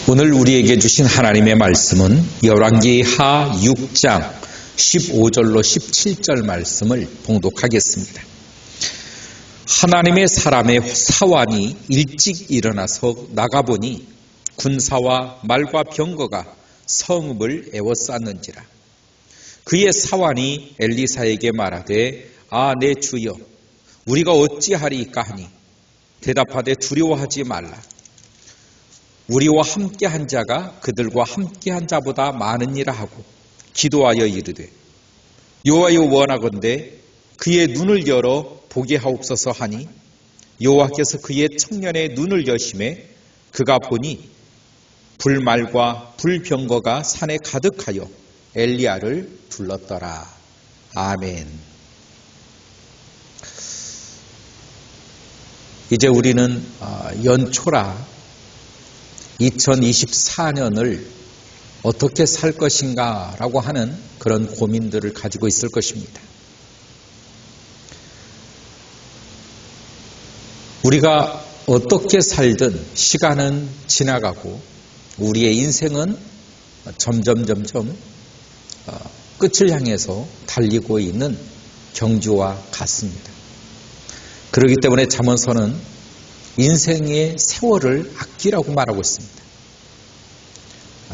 오늘 우리에게 주신 하나님의 말씀은 열왕기하 6장 15절로 17절 말씀을 봉독하겠습니다. 하나님의 사람의 사환이 일찍 일어나서 나가보니 군사와 말과 병거가 성읍을 에워쌌는지라. 그의 사환이 엘리사에게 말하되 내 주여 우리가 어찌하리이까 하니 대답하되 두려워하지 말라. 우리와 함께한 자가 그들과 함께한 자보다 많으니라 하고 기도하여 이르되 여호와여 원하건대 그의 눈을 열어 보게 하옵소서 하니 여호와께서 그의 청년의 눈을 여심해 그가 보니 불말과 불병거가 산에 가득하여 엘리야를 둘렀더라. 아멘. 이제 우리는 연초라 2024년을 어떻게 살 것인가 라고 하는 그런 고민들을 가지고 있을 것입니다. 우리가 어떻게 살든 시간은 지나가고 우리의 인생은 점점 끝을 향해서 달리고 있는 경주와 같습니다. 그렇기 때문에 잠언서는 인생의 세월을 아끼라고 말하고 있습니다.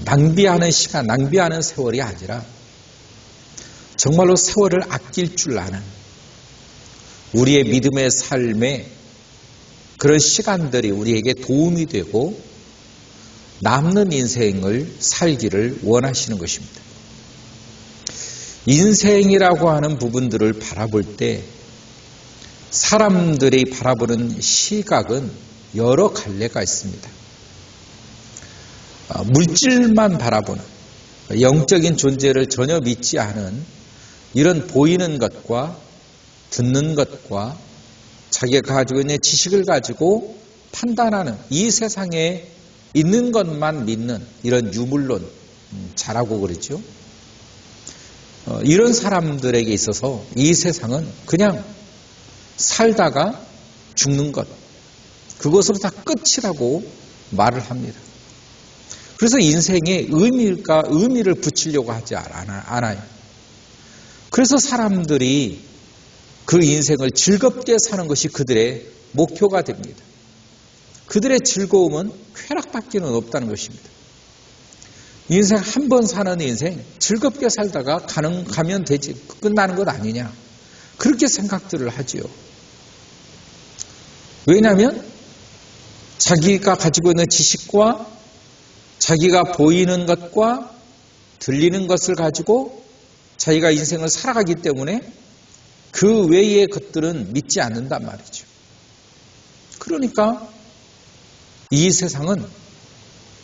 낭비하는 시간, 낭비하는 세월이 아니라 정말로 세월을 아낄 줄 아는 우리의 믿음의 삶에 그런 시간들이 우리에게 도움이 되고 남는 인생을 살기를 원하시는 것입니다. 인생이라고 하는 부분들을 바라볼 때 사람들이 바라보는 시각은 여러 갈래가 있습니다. 물질만 바라보는 영적인 존재를 전혀 믿지 않은 이런 보이는 것과 듣는 것과 자기가 가지고 있는 지식을 가지고 판단하는 이 세상에 있는 것만 믿는 이런 유물론 자라고 그러죠. 이런 사람들에게 있어서 이 세상은 그냥 살다가 죽는 것, 그것으로 다 끝이라고 말을 합니다. 그래서 인생에 의미를 붙이려고 하지 않아요. 그래서 사람들이 그 인생을 즐겁게 사는 것이 그들의 목표가 됩니다. 그들의 즐거움은 쾌락밖에는 없다는 것입니다. 인생 한 번 사는 인생 즐겁게 살다가 가면 되지 끝나는 것 아니냐, 그렇게 생각들을 하지요. 왜냐하면 자기가 가지고 있는 지식과 자기가 보이는 것과 들리는 것을 가지고 자기가 인생을 살아가기 때문에 그 외의 것들은 믿지 않는단 말이죠. 그러니까 이 세상은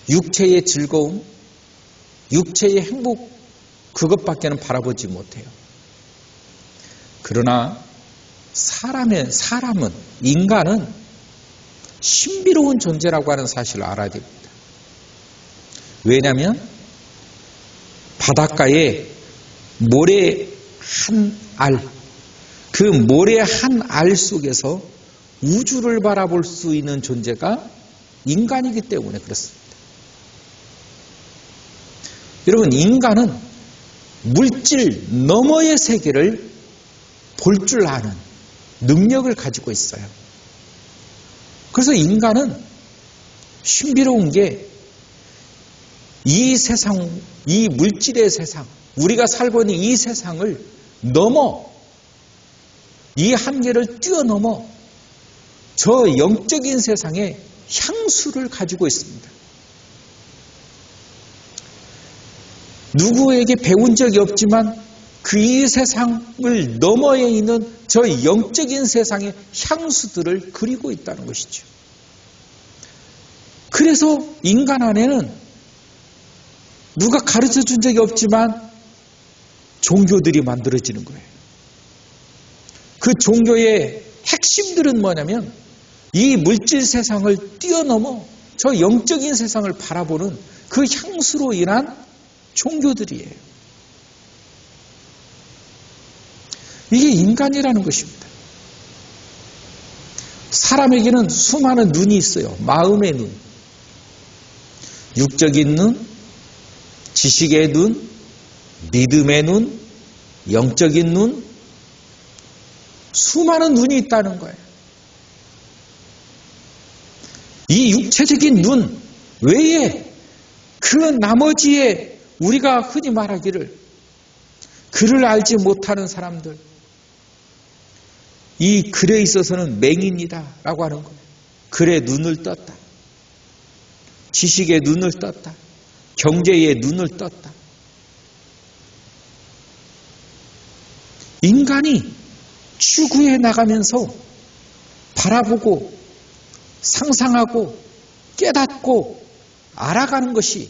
육체의 즐거움, 육체의 행복, 그것밖에는 바라보지 못해요. 그러나 사람은, 인간은 신비로운 존재라고 하는 사실을 알아야 됩니다. 왜냐하면 바닷가에 모래 한 알, 그 모래 한 알 속에서 우주를 바라볼 수 있는 존재가 인간이기 때문에 그렇습니다. 여러분, 인간은 물질 너머의 세계를 볼 줄 아는 능력을 가지고 있어요. 그래서 인간은 신비로운 게 이 세상, 이 물질의 세상, 우리가 살고 있는 이 세상을 넘어, 이 한계를 뛰어넘어 저 영적인 세상에 향수를 가지고 있습니다. 누구에게 배운 적이 없지만 그 이 세상을 너머에 있는 저 영적인 세상의 향수들을 그리고 있다는 것이죠. 그래서 인간 안에는 누가 가르쳐 준 적이 없지만 종교들이 만들어지는 거예요. 그 종교의 핵심들은 뭐냐면 이 물질 세상을 뛰어넘어 저 영적인 세상을 바라보는 그 향수로 인한 종교들이에요. 이게 인간이라는 것입니다. 사람에게는 수많은 눈이 있어요. 마음의 눈. 육적인 눈, 지식의 눈, 믿음의 눈, 영적인 눈, 수많은 눈이 있다는 거예요. 이 육체적인 눈 외에 그 나머지에 우리가 흔히 말하기를 글을 알지 못하는 사람들, 이 글에 있어서는 맹인이다 라고 하는 거예요. 글에 눈을 떴다. 지식에 눈을 떴다. 경제에 눈을 떴다. 인간이 추구해 나가면서 바라보고 상상하고 깨닫고 알아가는 것이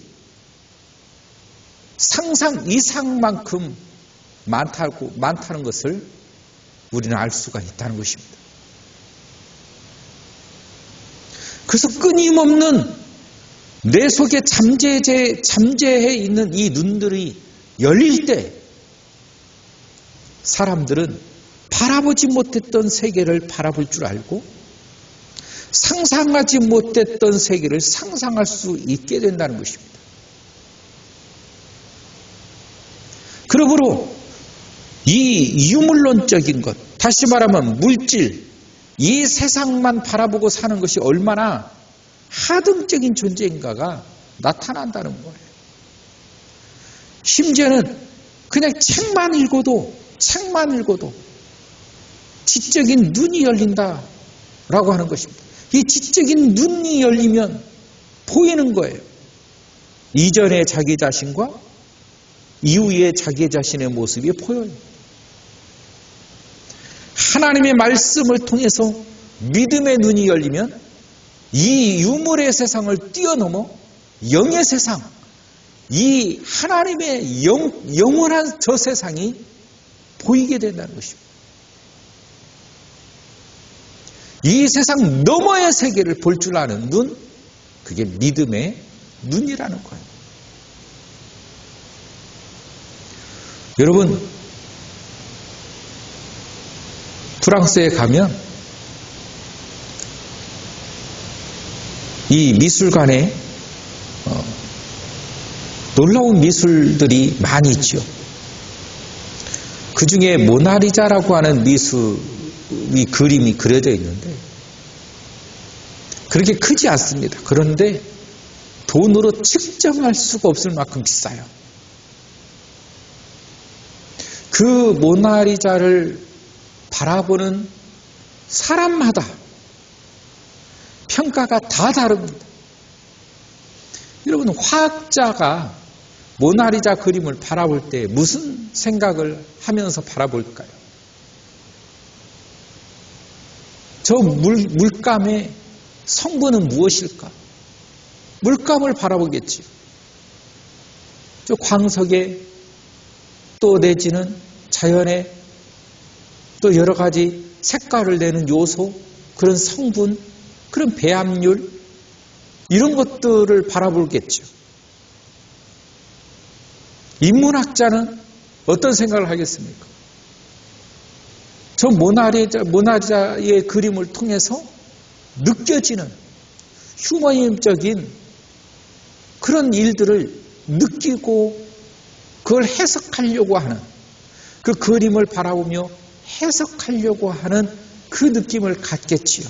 상상 이상만큼 많다는 것을 우리는 알 수가 있다는 것입니다. 그래서 끊임없는 내 속에 잠재해 있는 이 눈들이 열릴 때 사람들은 바라보지 못했던 세계를 바라볼 줄 알고 상상하지 못했던 세계를 상상할 수 있게 된다는 것입니다. 그러므로 이 유물론적인 것, 다시 말하면 물질, 이 세상만 바라보고 사는 것이 얼마나 하등적인 존재인가가 나타난다는 거예요. 심지어는 그냥 책만 읽어도 지적인 눈이 열린다라고 하는 것입니다. 이 지적인 눈이 열리면 보이는 거예요. 이전의 자기 자신과 이후의 자기 자신의 모습이 보여요. 하나님의 말씀을 통해서 믿음의 눈이 열리면 이 유물의 세상을 뛰어넘어 영의 세상, 이 하나님의 영원한 저 세상이 보이게 된다는 것입니다. 이 세상 너머의 세계를 볼 줄 아는 눈, 그게 믿음의 눈이라는 거예요. 여러분, 프랑스에 가면 이 미술관에 놀라운 미술들이 많이 있죠. 그 중에 모나리자라고 하는 미술이 그림이 그려져 있는데 그렇게 크지 않습니다. 그런데 돈으로 측정할 수가 없을 만큼 비싸요. 그 모나리자를 바라보는 사람마다 평가가 다 다릅니다. 여러분, 화학자가 모나리자 그림을 바라볼 때 무슨 생각을 하면서 바라볼까요? 저 물감의 성분은 무엇일까? 물감을 바라보겠지요. 저 광석에 또 내지는 자연에 또 여러 가지 색깔을 내는 요소, 그런 성분, 그런 배합률, 이런 것들을 바라보겠죠. 인문학자는 어떤 생각을 하겠습니까? 저 모나리자의 그림을 통해서 느껴지는 휴머니즘적인 그런 일들을 느끼고 그걸 해석하려고 하는, 그 그림을 바라보며 해석하려고 하는 그 느낌을 갖겠지요.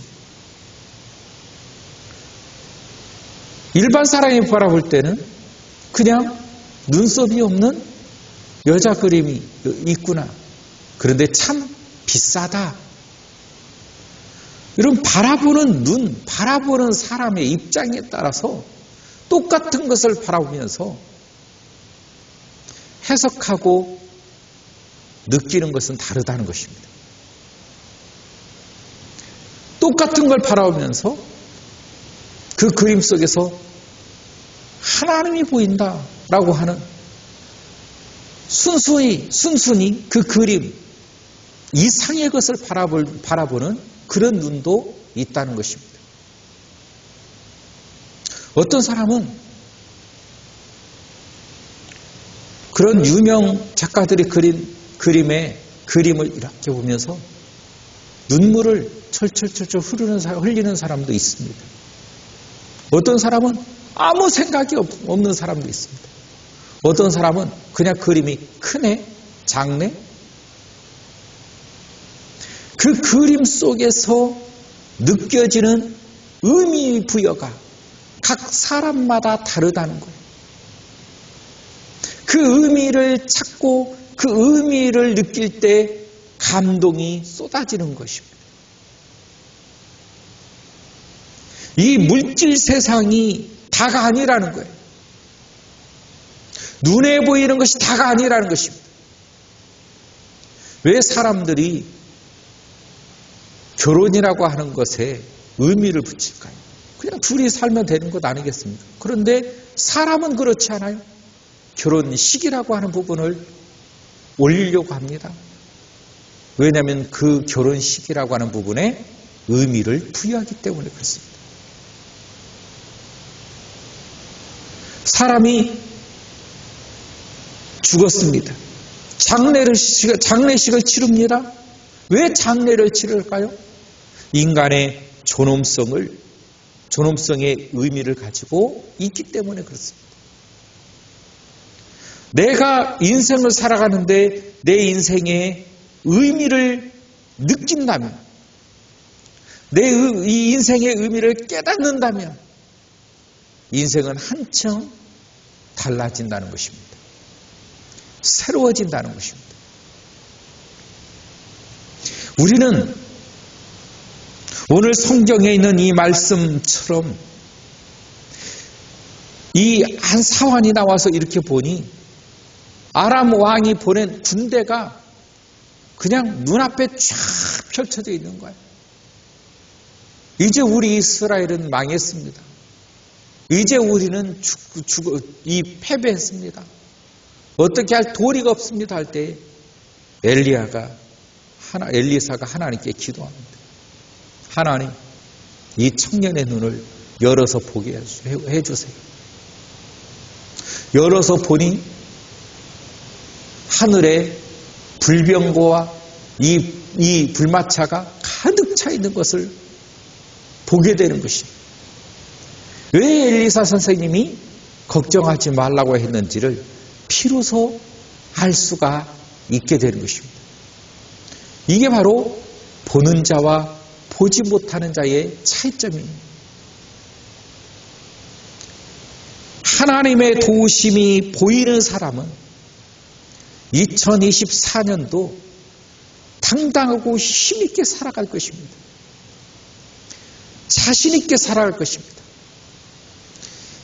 일반 사람이 바라볼 때는 그냥 눈썹이 없는 여자 그림이 있구나. 그런데 참 비싸다. 이런 바라보는 눈, 바라보는 사람의 입장에 따라서 똑같은 것을 바라보면서 해석하고 느끼는 것은 다르다는 것입니다. 똑같은 걸 바라보면서 그 그림 속에서 하나님이 보인다라고 하는 순순히 그 그림 이상의 것을 바라보는 그런 눈도 있다는 것입니다. 어떤 사람은 그런 유명 작가들이 그린 그림을 이렇게 보면서 눈물을 철철철철 흘리는 사람도 있습니다. 어떤 사람은 아무 생각이 없는 사람도 있습니다. 어떤 사람은 그냥 그림이 크네, 작네. 그 그림 속에서 느껴지는 의미 부여가 각 사람마다 다르다는 거예요. 그 의미를 찾고 그 의미를 느낄 때 감동이 쏟아지는 것입니다. 이 물질 세상이 다가 아니라는 거예요. 눈에 보이는 것이 다가 아니라는 것입니다. 왜 사람들이 결혼이라고 하는 것에 의미를 붙일까요? 그냥 둘이 살면 되는 것 아니겠습니까? 그런데 사람은 그렇지 않아요. 결혼식이라고 하는 부분을 올리려고 합니다. 왜냐하면 그 결혼식이라고 하는 부분에 의미를 부여하기 때문에 그렇습니다. 사람이 죽었습니다. 장례식을 치릅니다. 왜 장례를 치를까요? 인간의 존엄성의 의미를 가지고 있기 때문에 그렇습니다. 내가 인생을 살아가는데 내 인생의 의미를 느낀다면, 이 인생의 의미를 깨닫는다면 인생은 한층 달라진다는 것입니다. 새로워진다는 것입니다. 우리는 오늘 성경에 있는 이 말씀처럼 이 한 사환이 나와서 이렇게 보니 아람 왕이 보낸 군대가 그냥 눈앞에 쫙 펼쳐져 있는 거예요. 이제 우리 이스라엘은 망했습니다. 이제 우리는 패배했습니다. 어떻게 할 도리가 없습니다 할 때 엘리사가 하나님께 기도합니다. 하나님, 이 청년의 눈을 열어서 보게 해주세요. 열어서 보니 하늘에 불병거와 이 불마차가 가득 차 있는 것을 보게 되는 것입니다. 왜 엘리사 선생님이 걱정하지 말라고 했는지를 비로소 알 수가 있게 되는 것입니다. 이게 바로 보는 자와 보지 못하는 자의 차이점입니다. 하나님의 도우심이 보이는 사람은 2024년도 당당하고 힘있게 살아갈 것입니다. 자신있게 살아갈 것입니다.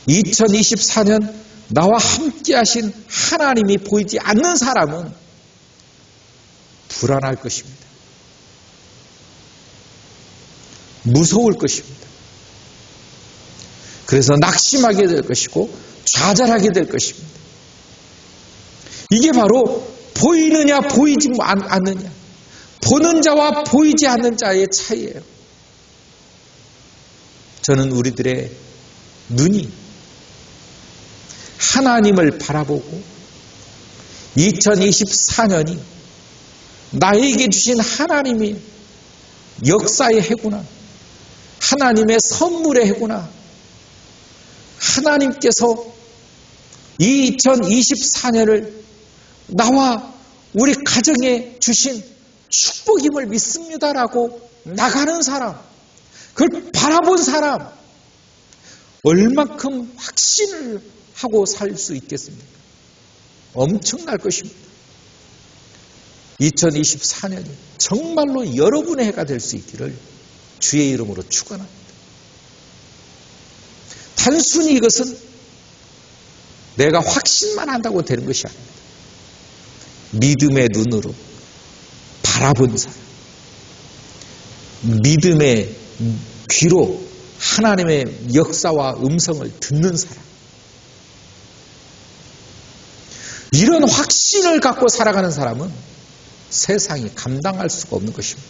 2024년 나와 함께 하신 하나님이 보이지 않는 사람은 불안할 것입니다. 무서울 것입니다. 그래서 낙심하게 될 것이고 좌절하게 될 것입니다. 이게 바로 보이느냐 보이지 않느냐, 보는 자와 보이지 않는 자의 차이예요. 저는 우리들의 눈이 하나님을 바라보고 2024년이 나에게 주신 하나님이 역사의 해구나, 하나님의 선물의 해구나, 하나님께서 2024년을 나와 우리 가정에 주신 축복임을 믿습니다라고 나가는 사람, 그걸 바라본 사람, 얼만큼 확신을 하고 살 수 있겠습니까? 엄청날 것입니다. 2024년이 정말로 여러분의 해가 될 수 있기를 주의 이름으로 축원합니다. 단순히 이것은 내가 확신만 한다고 되는 것이 아닙니다. 믿음의 눈으로 바라본 사람, 믿음의 귀로 하나님의 역사와 음성을 듣는 사람, 이런 확신을 갖고 살아가는 사람은 세상이 감당할 수가 없는 것입니다.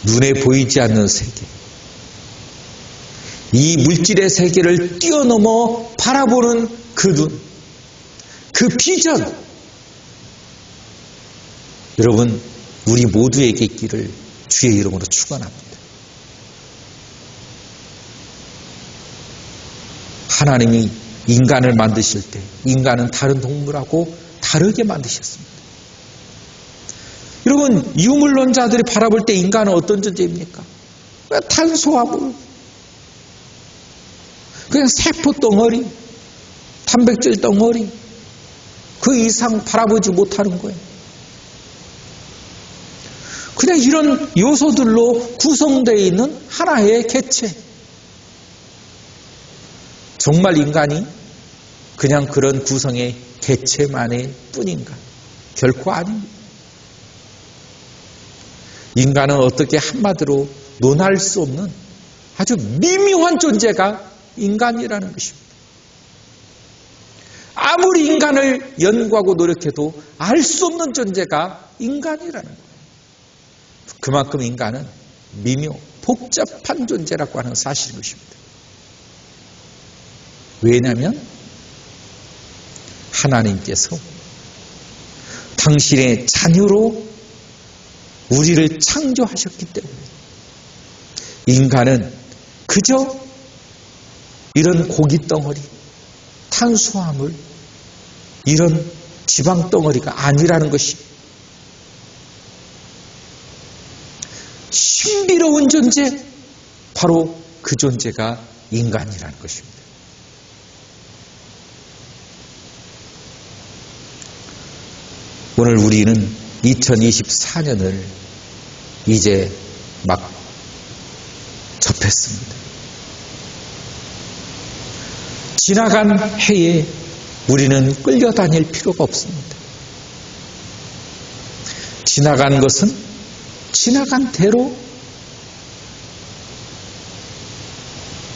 눈에 보이지 않는 세계, 이 물질의 세계를 뛰어넘어 바라보는 그 눈, 그 비전, 여러분 우리 모두에게 있기를 주의 이름으로 축원합니다. 하나님이 인간을 만드실 때 인간은 다른 동물하고 다르게 만드셨습니다. 여러분, 유물론자들이 바라볼 때 인간은 어떤 존재입니까? 탄수화물, 그냥 세포 덩어리, 단백질 덩어리, 그 이상 바라보지 못하는 거예요. 그냥 이런 요소들로 구성되어 있는 하나의 개체. 정말 인간이 그냥 그런 구성의 개체만의 뿐인가? 결코 아닙니다. 인간은 어떻게 한마디로 논할 수 없는 아주 미묘한 존재가 인간이라는 것입니다. 아무리 인간을 연구하고 노력해도 알 수 없는 존재가 인간이라는 거예요. 그만큼 인간은 미묘, 복잡한 존재라고 하는 사실인 것입니다. 왜냐하면 하나님께서 당신의 자녀로 우리를 창조하셨기 때문에 인간은 그저 이런 고깃덩어리, 탄수화물, 이런 지방덩어리가 아니라는 것이 신비로운 존재, 바로 그 존재가 인간이라는 것입니다. 오늘 우리는 2024년을 이제 막 접했습니다. 지나간 해에 우리는 끌려다닐 필요가 없습니다. 지나간 것은 지나간 대로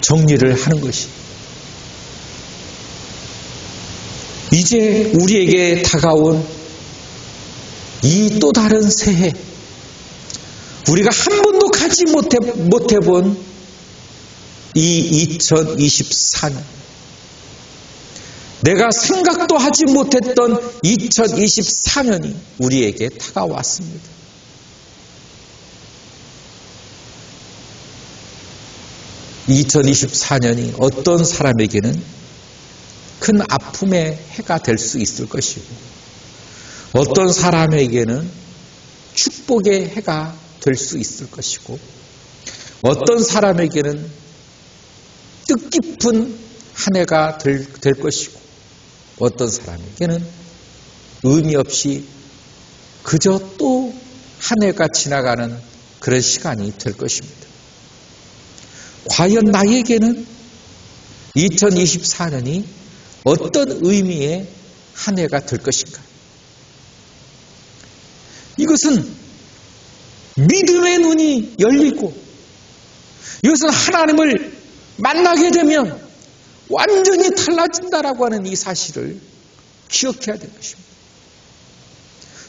정리를 하는 것이, 이제 우리에게 다가온 이 또 다른 새해, 우리가 한 번도 가지 못해본 이 2024년, 내가 생각도 하지 못했던 2024년이 우리에게 다가왔습니다. 이 2024년이 어떤 사람에게는 큰 아픔의 해가 될 수 있을 것이고, 어떤 사람에게는 축복의 해가 될 수 있을 것이고, 어떤 사람에게는 뜻깊은 한 해가 될 것이고, 어떤 사람에게는 의미 없이 그저 또 한 해가 지나가는 그런 시간이 될 것입니다. 과연 나에게는 2024년이 어떤 의미의 한 해가 될 것인가? 이것은 믿음의 눈이 열리고, 이것은 하나님을 만나게 되면 완전히 달라진다라고 하는 이 사실을 기억해야 되는 것입니다.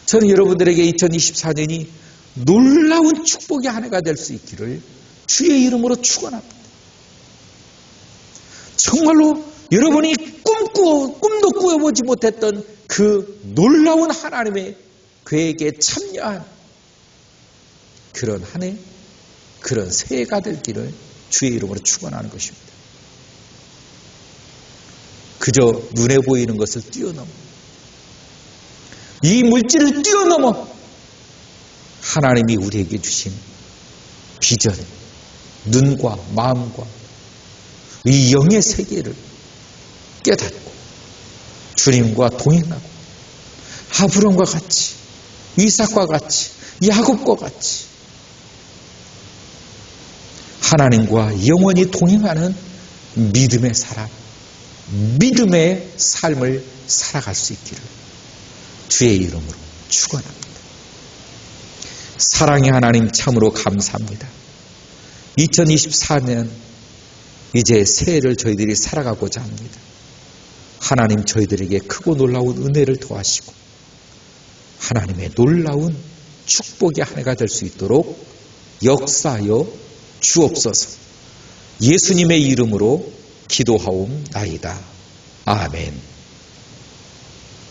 저는 여러분들에게 2024년이 놀라운 축복의 한 해가 될 수 있기를 주의 이름으로 축원합니다. 정말로 여러분이 꿈도 꾸어보지 못했던 그 놀라운 하나님의 계획에 참여한 그런 한 해, 그런 새해가 되기를 주의 이름으로 축원하는 것입니다. 그저 눈에 보이는 것을 뛰어넘어, 이 물질을 뛰어넘어 하나님이 우리에게 주신 비전, 눈과 마음과 이 영의 세계를 깨닫고 주님과 동행하고 아브람과 같이, 이삭과 같이, 야곱과 같이 하나님과 영원히 동행하는 믿음의 사람, 믿음의 삶을 살아갈 수 있기를 주의 이름으로 축원합니다. 사랑의 하나님, 참으로 감사합니다. 2024년 이제 새해를 저희들이 살아가고자 합니다. 하나님, 저희들에게 크고 놀라운 은혜를 더하시고 하나님의 놀라운 축복의 한 해가 될 수 있도록 역사하여 주옵소서. 예수님의 이름으로 기도하옵나이다. 아멘.